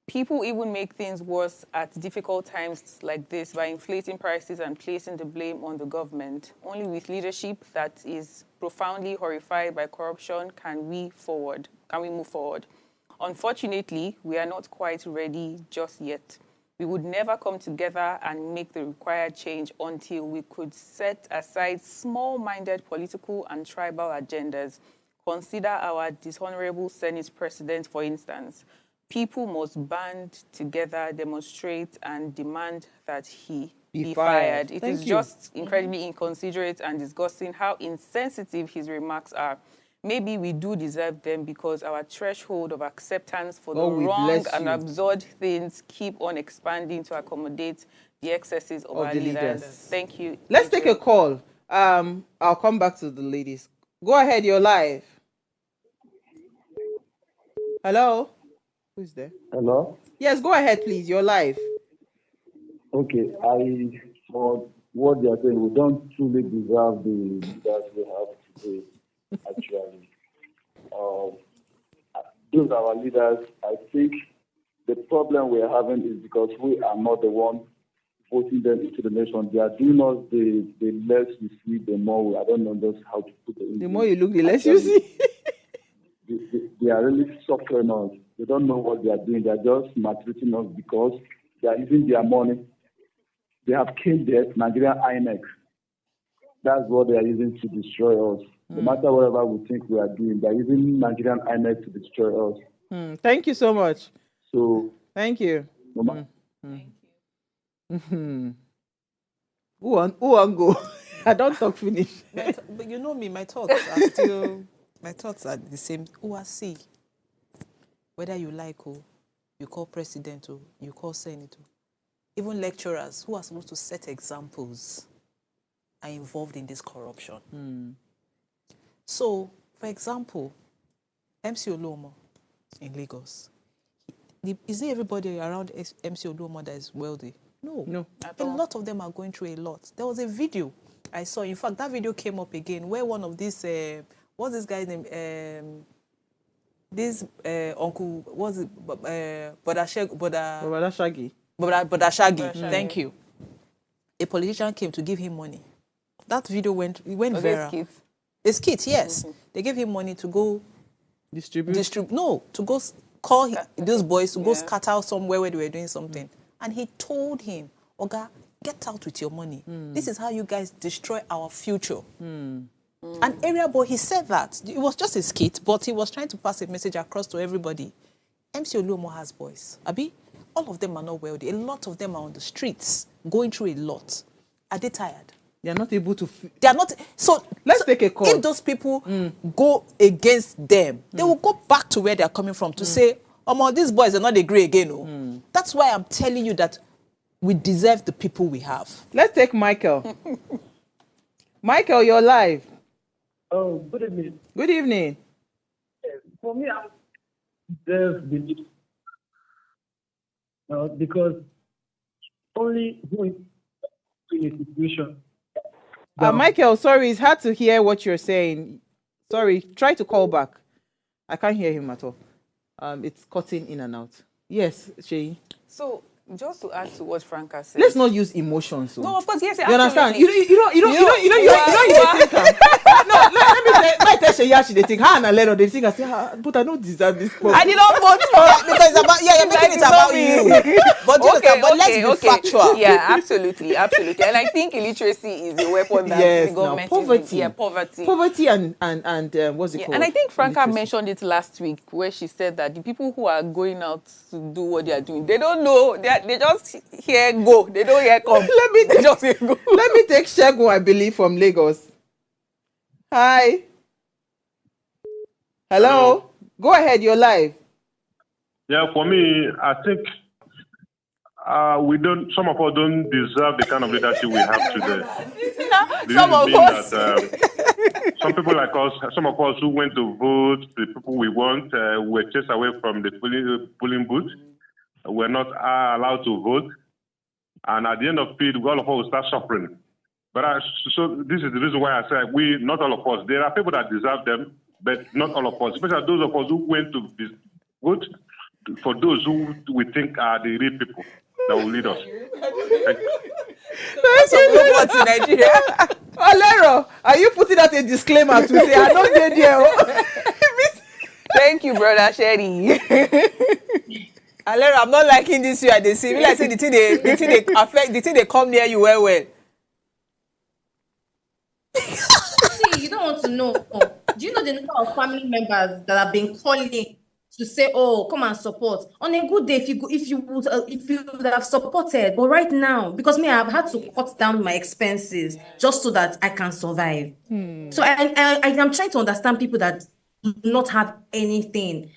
People even make things worse at difficult times like this by inflating prices and placing the blame on the government. Only with leadership that is profoundly horrified by corruption can we move forward. Unfortunately, we are not quite ready just yet. We would never come together and make the required change until we could set aside small-minded political and tribal agendas. Consider our dishonorable Senate president, for instance. People must band together, demonstrate, and demand that he be fired. It is just incredibly inconsiderate and disgusting how insensitive his remarks are. Maybe we do deserve them because our threshold of acceptance for the wrong and absurd things keep on expanding to accommodate the excesses of our leaders. Thank you. Let's take a call. I'll come back to the ladies. Go ahead, you're live. Hello? Who's there? Hello? Yes, go ahead, please. You're live. Okay, for what they are saying, we don't truly deserve the leaders we have today, actually. Those are our leaders. I think the problem we are having is because we are not the one voting them into the nation. They are doing us the less we see, the more I don't know just how to put it in. The more you look, the less you see. They are really suffering us. They don't know what they are doing. They are just maltreating us because they are using their money. They have killed the Nigerian INEC. That's what they are using to destroy us. No matter whatever we think we are doing, they are using Nigerian INEC to destroy us. Thank you so much. So thank you. Thank you. Who on go? I don't talk finish. But you know me, my thoughts are still the same. See, whether you like you call president, or you call senator. Even lecturers who are supposed to set examples are involved in this corruption. So, for example, MC Oluomo in Lagos. Is it everybody around MC Oluomo that is wealthy? No. A lot of them are going through a lot. There was a video I saw. In fact, that video came up again where one of these, what's this guy's name? This uncle, what's it? Brother Shaggy. Shaggy. Thank you. A politician came to give him money. That video went viral. A skit, yes. They gave him money to go Distribute. No, to go call those boys to go scatter somewhere where they were doing something. And he told him, Oga, get out with your money. This is how you guys destroy our future. An area boy, he said that. It was just a skit, but he was trying to pass a message across to everybody. MC Oluomo has boys. Abi, all of them are not wealthy. A lot of them are on the streets, going through a lot. Are they tired? They are not able to... They are not... So let's take a call. If those people go against them, they will go back to where they are coming from to say, these boys are not agree again. That's why I'm telling you that we deserve the people we have. Let's take Michael. Michael, you're live. Oh, good evening. Good evening. For me, I deserve the because only who is in a situation. Michael, sorry, it's hard to hear what you're saying. Sorry, try to call back. I can't hear him at all. It's cutting in and out. Yes, Sheyi. So, just to add to what Franca said. Let's not use emotions. So. No, of course, yes. You understand? You think. No, let me tell Sheyi, they think, they think, I say, but I don't deserve this. I did not vote for it because it's about, you're making it about you. But let's be factual. Yeah, absolutely. And I think illiteracy is a weapon that the government poverty. is poverty. Poverty and what's it called? And I think Franca mentioned it last week where she said that the people who are going out to do what they are doing, they don't know. They just hear go. They don't hear come. They just hear go. Let me take Shego, I believe, from Lagos. Hi. Hello. Go ahead, you're live. Yeah, for me, I think some of us don't deserve the kind of leadership we have today. Some of us. Some people like us, some of us who went to vote, the people we want, were chased away from the polling booth. We're not allowed to vote. And at the end of it, all of us will start suffering. But so this is the reason why I say not all of us. There are people that deserve them, but not all of us. Especially those of us who went to vote for those who we think are the real people that will lead us. What's in Nigeria? Olero, are you putting out a disclaimer to say I don't get there? Thank you, brother Sherry. Alera, I'm not liking this you at the see. Like say the thing they come near you well. See, you don't want to know. Do you know the number of family members that have been calling to say, "Oh, come and support"? On a good day, if you would have supported, but right now, because me, I've had to cut down my expenses just so that I can survive. So I'm trying to understand people that do not have anything.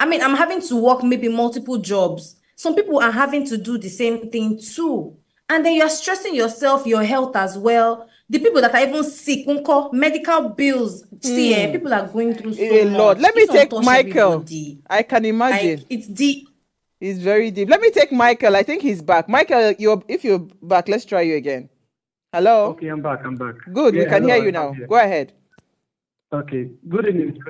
I mean, I'm having to work maybe multiple jobs. Some people are having to do the same thing too. And then you're stressing yourself, your health as well. The people that are even sick, medical bills. See, people are going through so a lot. much. Let me take Michael. Everybody. I can imagine. It's deep. It's very deep. Let me take Michael. I think he's back. Michael, if you're back, let's try you again. Hello? Okay, I'm back. Good, we can hear you now. Go ahead. Okay, good evening.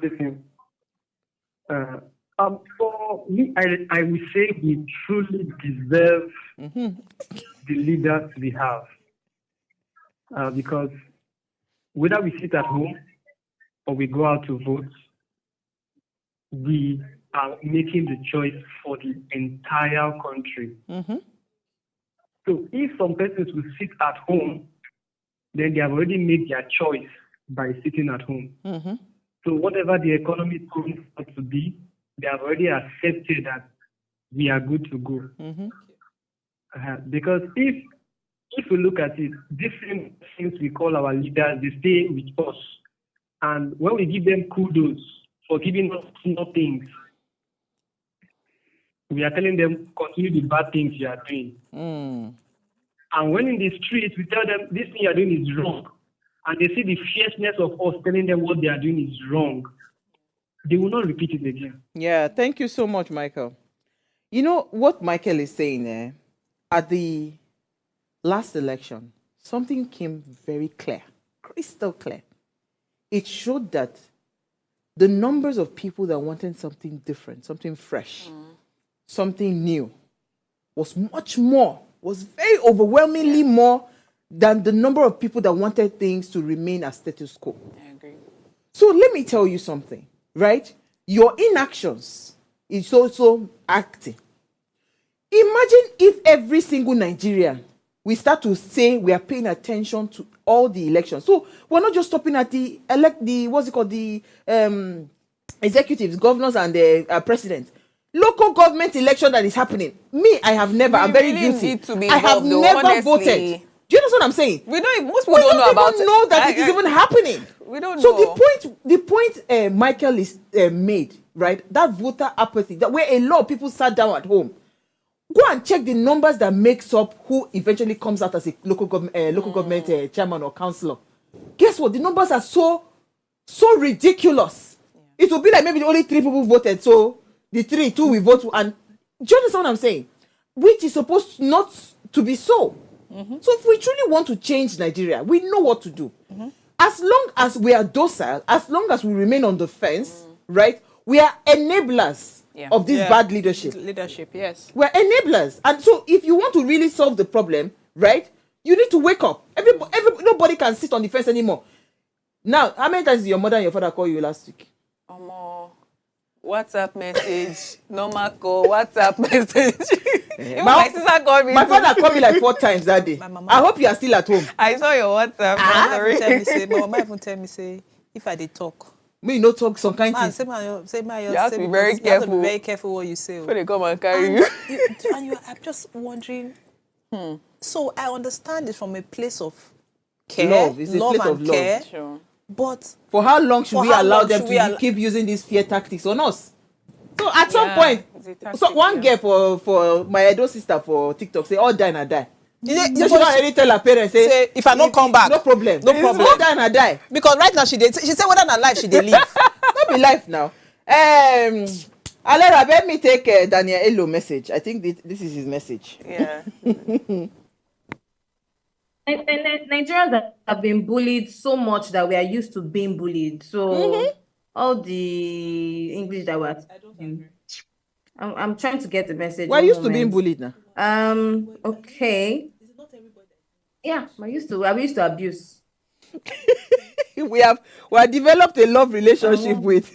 For me, I would say we truly deserve the leaders we have. Because whether we sit at home or we go out to vote, we are making the choice for the entire country. So if some persons will sit at home, then they have already made their choice by sitting at home. So whatever the economy is going to be, they have already accepted that we are good to go. Because if we look at it, different things we call our leaders, they stay with us. And when we give them kudos for giving us small things, we are telling them continue the bad things you are doing. And when in the streets, we tell them this thing you are doing is wrong. And they see the fierceness of us telling them what they are doing is wrong. They will not repeat it again. Yeah, thank you so much, Michael. You know what Michael is saying at the last election, something came very clear, crystal clear. It showed that the numbers of people that wanted something different, something fresh, something new, was very overwhelmingly more than the number of people that wanted things to remain as status quo. I agree. So let me tell you something, right? Your inactions is also acting. Imagine if every single Nigerian, we start to say we are paying attention to all the elections. So we're not just stopping at the executives, governors, and the presidents. Local government election that is happening. Me, I have never. I'm very really guilty. need to be I have involved, though, never honestly. voted. Do you understand what I'm saying? We don't. Most people don't know about even know that it is even happening. We don't So know. the point Michael is made, right? That voter apathy, that where a lot of people sat down at home. Go and check the numbers that makes up who eventually comes out as a local government chairman or councillor. Guess what? The numbers are so ridiculous. Yeah. It will be like maybe only 3 people voted, so the 2 we vote. And do you understand what I'm saying? Which is supposed not to be so. So if we truly want to change Nigeria, we know what to do. As long as we are docile, as long as we remain on the fence, right? We are eneblars of this bad leadership. Leadership, yes. We're enablers. And so if you want to really solve the problem, right, you need to wake up. Nobody can sit on the fence anymore. Now, how many times did your mother and your father call you last week? WhatsApp message, normal call, WhatsApp message. Even my sister called me. My father called me like 4 times that day. I hope you are still at home. I saw your WhatsApp. My mama even tell me, say, if I did talk. Me no talk some kind of things. You have to be very careful. You have to be very careful what you say. Before they come and carry you. I'm just wondering. So I understand it from a place of care, love. It's a place of love. Care. Sure. But for how long should we allow them to keep using these fear tactics on us? So at some point, so one girl for my Edo sister for TikTok say, all die and die. You should not really tell her parents, say if I don't come back, no problem. All die and die. Because right now she said whether not life she dey live. Not be life now. Alera, let me take Daniel Elo message. I think this is his message. Yeah. Nigerians have been bullied so much that we are used to being bullied. So all the English that we're I'm trying to get the message. We're used to being bullied now. Okay. Yeah, I used to abuse. we have developed a love relationship with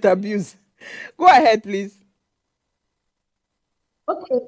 abuse. Go ahead, please. Okay.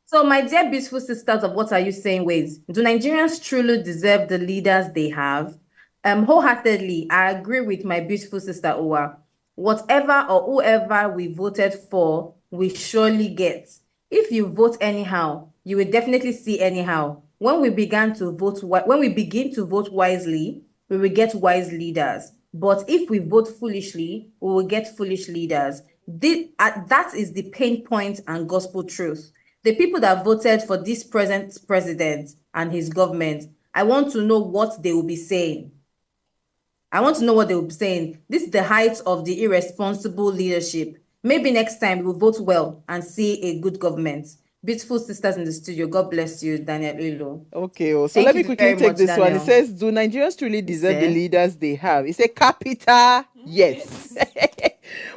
So, my dear beautiful sisters of What Are You Saying ways, do Nigerians truly deserve the leaders they have? Wholeheartedly, I agree with my beautiful sister Owa. Whatever or whoever we voted for, we surely get. If you vote anyhow, you will definitely see anyhow. When we begin to vote wisely, we will get wise leaders. But if we vote foolishly, we will get foolish leaders. That is the pain point and gospel truth. The people that voted for this present president and his government, I want to know what they will be saying. This is the height of the irresponsible leadership. Maybe next time we will vote well and see a good government. Beautiful sisters in the studio, God bless you, Daniel Ilo. Okay, so let me quickly take this one. It says, do Nigerians truly deserve the leaders they have? It's a capital yes.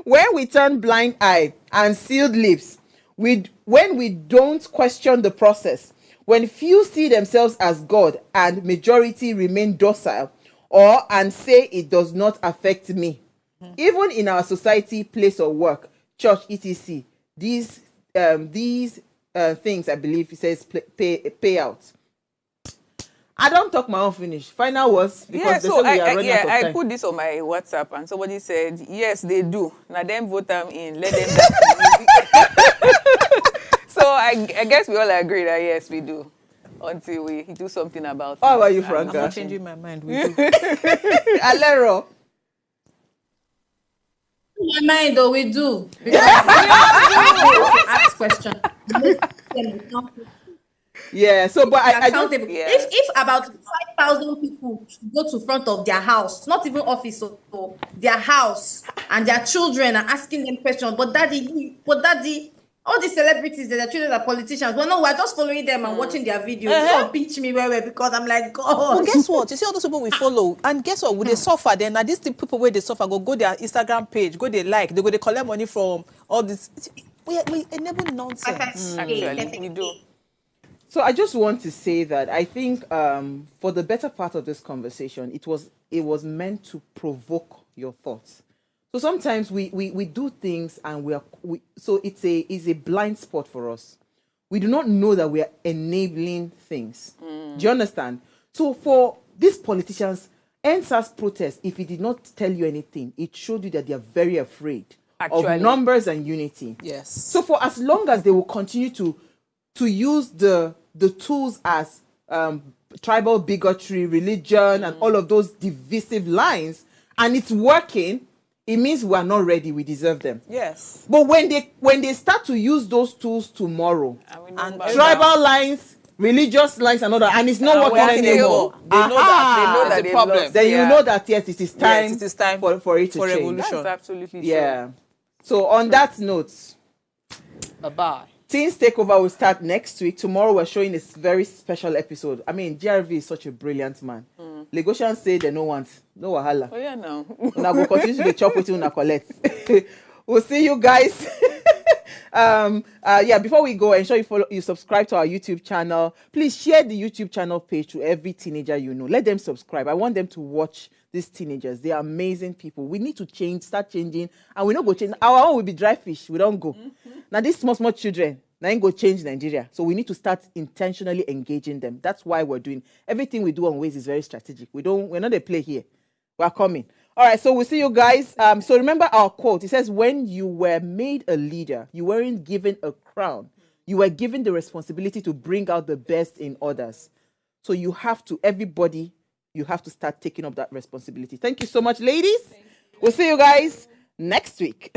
When we turn blind eye and sealed lips, when we don't question the process, when few see themselves as God and majority remain docile and say it does not affect me, even in our society, place of work, church, etc., these things, I believe it says pay out. I don't talk my own finish. Final words, because I put this on my WhatsApp and somebody said, yes, they do. Now them vote them in, let them So I guess we all agree that yes, we do. Until we do something about it. How about you, Franca? I'm not changing my mind. We do. Alero. In my mind, though, we do. Because we ask questions. Yeah. So, but I don't. Accountable. Yeah. If about 5,000 people should go to front of their house, not even office, or their house, and their children are asking them questions, but daddy, all these celebrities, their children are politicians. Well, no, we're just following them and watching their videos. So pinch me well, because I'm like, God. Well, guess what? You see all those people we follow, and guess what? Would they suffer? Then, now these people where they suffer go their Instagram page, go they like, they go they collect money from all this. We enable nonsense. Actually, we do. So I just want to say that I think for the better part of this conversation, it was meant to provoke your thoughts. So sometimes we do things and so it's a blind spot for us. We do not know that we are enabling things. Do you understand? So for these politicians, NSAS protest, if it did not tell you anything, it showed you that they are very afraid of numbers and unity. Yes. So for as long as they will continue to use the tools as tribal bigotry, religion, and all of those divisive lines, and it's working, it means we are not ready. We deserve them. Yes. But when they start to use those tools tomorrow, And tribal lines, religious lines, and all that, and it's not working anymore, They know that That's the a problem. lost. then you Yeah. know that yes, it is time. Yes, it is time for it to for change. revolution. That's absolutely true. Yeah. So on that note, Bye-bye. Teens Takeover will start next week. Tomorrow we're showing this very special episode. I mean, GRV is such a brilliant man. Lagosians say they no want, no wahala. Oh yeah, no. Una go continue to chop with una collect. We'll see you guys. Before we go, ensure you subscribe to our YouTube channel. Please share the YouTube channel page to every teenager you know. Let them subscribe. I want them to watch these teenagers. They are amazing people. We need to start changing, and we don't go change. Our own will be dry fish. We don't go. Now these small children, they ain't go change Nigeria. So we need to start intentionally engaging them. That's why we're doing everything we do on Ways is very strategic. We're not a play here. We're coming. All right, so we'll see you guys. So remember our quote. It says, when you were made a leader, you weren't given a crown. You were given the responsibility to bring out the best in others. So you have to start taking up that responsibility. Thank you so much, ladies. We'll see you guys next week.